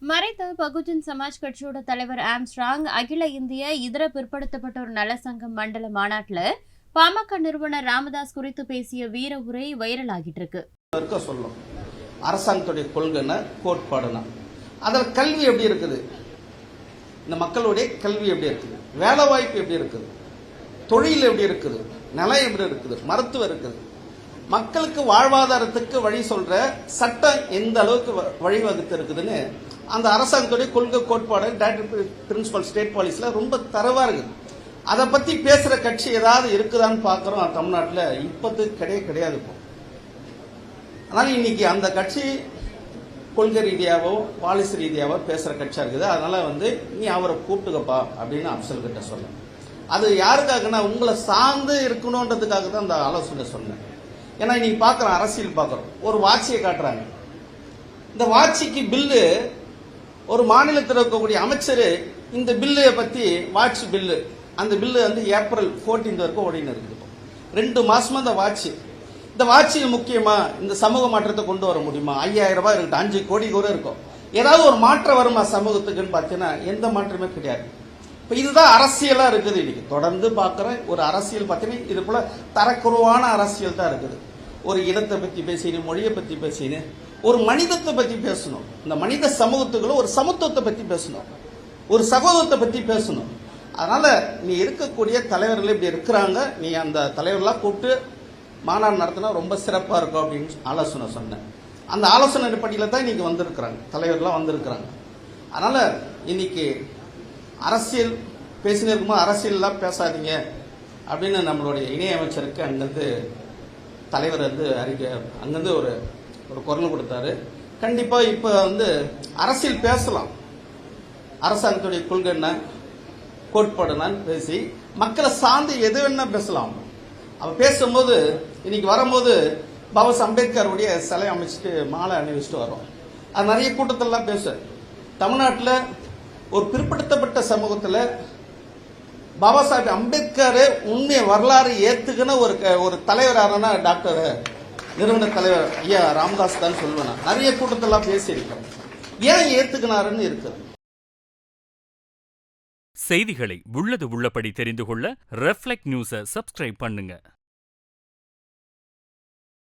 மறைந்த பகுஜன் சமாஜ் கட்சியோட தலைவர் ஆம்ஸ்ட்ராங் அகில இந்திய இதர பிற்படுத்தப்பட்டோர் நல சங்கம் மண்டல மாநாட்டில் பாமக நிறுவனர் ராமதாஸ் குறித்து பேசிய வீர உரை வைரல் ஆகிட்டு இருக்கு. அரசாங்கத்துடைய கொள்கைனா கோட்பாடுனா அதில் கல்வி எப்படி இருக்குது, இந்த மக்களுடைய கல்வி எப்படி இருக்குது, வேலை வாய்ப்பு எப்படி இருக்குது, தொழில் எப்படி இருக்குது, நிலம் எப்படி இருக்குது, மருத்துவம் இருக்குது, மக்களுக்கு வாழ்வாதாரத்துக்கு வழி சொல்ற சட்டம் எந்த அளவுக்கு வழிவகுத்து இருக்குதுன்னு அந்த அரசாங்கத்துடைய கொள்கை கோட்பாடு டைரக்டர் பிரின்சிபல் ஸ்டேட் பாலிசில ரொம்ப தரவா இருக்குது. அதை பத்தி பேசுற கட்சி ஏதாவது இருக்குதான்னு பாக்குறோம் தமிழ்நாட்டில். இப்போது கிடையாது. அதனால இன்னைக்கு அந்த கட்சி கொள்கை ரீதியாவோ பாலிசி ரீதியாவோ பேசுற கட்சியா இருக்குது. அதனால நீ அவரை கூப்பிட்டுக்கப்பா அப்படின்னு அப்சல் கிட்ட சொன்ன. அது யாருக்காகனா உங்களை சார்ந்து இருக்கணும்ன்றதுக்காக தான் அந்த ஆலோசனை சொன்னேன். ஏன்னா இன்னைக்கு பாக்குறோம், அரசியல் பாக்குறோம், ஒரு வாட்சியை காட்டுறாங்க. இந்த வாட்சிக்கு பில்லு ஒரு மாநிலத்தில் இருக்கக்கூடிய அமைச்சர் இந்த பில்லை பத்தி வாட்ச் பில்லு, அந்த பில்லு ஏப்ரல் 14 வரைக்கும் ஓடின்னு இருக்குது. 2 மாசமா இந்த வாட்சி முக்கியமா இந்த சமூக மாற்றத்தை கொண்டு வர முடியுமா? 5000 ரூபாய் இருக்கு, 5 கோடி கூட இருக்கும். ஏதாவது ஒரு மாற்றம் வருமா சமூகத்துக்குன்னு பார்த்தீங்கன்னா எந்த மாற்றமே கிடையாது. இப்ப இதுதான் அரசியலா இருக்குது. இன்னைக்கு தொடர்ந்து பாக்குற ஒரு அரசியல் பார்த்தீங்கன்னா இது போல தரக்குறைவான அரசியல் தான் இருக்குது. ஒரு இனத்தை பத்தி பேசினு, மொழியை பத்தி பேசினு, ஒரு மனிதத்தை பத்தி பேசணும். இந்த மனித சமூகத்துக்குள்ள ஒரு சமத்துவத்தை பத்தி பேசணும், ஒரு சகோதரத்தை பத்தி பேசணும். அதனால நீ இருக்கக்கூடிய தலைவர்கள் இப்படி இருக்கிறாங்க, நீ அந்த தலைவர்களாக கூப்பிட்டு மாநாடு நடத்தினா ரொம்ப சிறப்பா இருக்கும் அப்படின்னு ஆலோசனை சொன்னேன். அந்த ஆலோசனை அடிப்படையில் தான் இன்னைக்கு வந்திருக்கிறாங்க, தலைவர்களாக வந்திருக்கிறாங்க. அதனால இன்னைக்கு அரசியல் பேசினே இருக்கும்போது அரசியல்லாம் பேசாதீங்க அப்படின்னு நம்மளுடைய இணையமைச்சருக்கு அங்கிருந்து தலைவர் அறிக்கை அங்கிருந்து ஒரு குரல் கொடுத்தாரு. கண்டிப்பா இப்ப அரசியல் பேசலாம், அரசாங்கத்துடைய கொள்கை என்ன கோட்பாடுனான்னு பேசி மக்களை சார்ந்து எது வேணா பேசலாம். அவ பேசும்போது இன்னைக்கு வரும்போது பாபா அம்பேத்கருடைய சிலை அமைச்சிட்டு மாலை அணிவிச்சுட்டு வரோம். அது நிறைய கூட்டத்திலாம் பேச. தமிழ்நாட்டில் ஒரு பிற்படுத்தப்பட்ட சமூகத்தில் பாபா சாஹேப் அம்பேத்கர் உண்மையை வரலாறு ஏத்துக்கின ஒரு தலைவரான டாக்டர் நிறுவன தலைவர் ஐயா ராமதாஸ் தான் சொல்லுவேன். நிறைய கூட்டத்தெல்லாம் பேசியிருக்கோம். ஏன் ஏத்துக்கினாருன்னு இருக்கு. செய்திகளை உள்ளது உள்ளபடி தெரிந்து கொள்ள ரெஃப்ளெக்ட் நியூஸை சப்ஸ்கிரைப் பண்ணுங்க.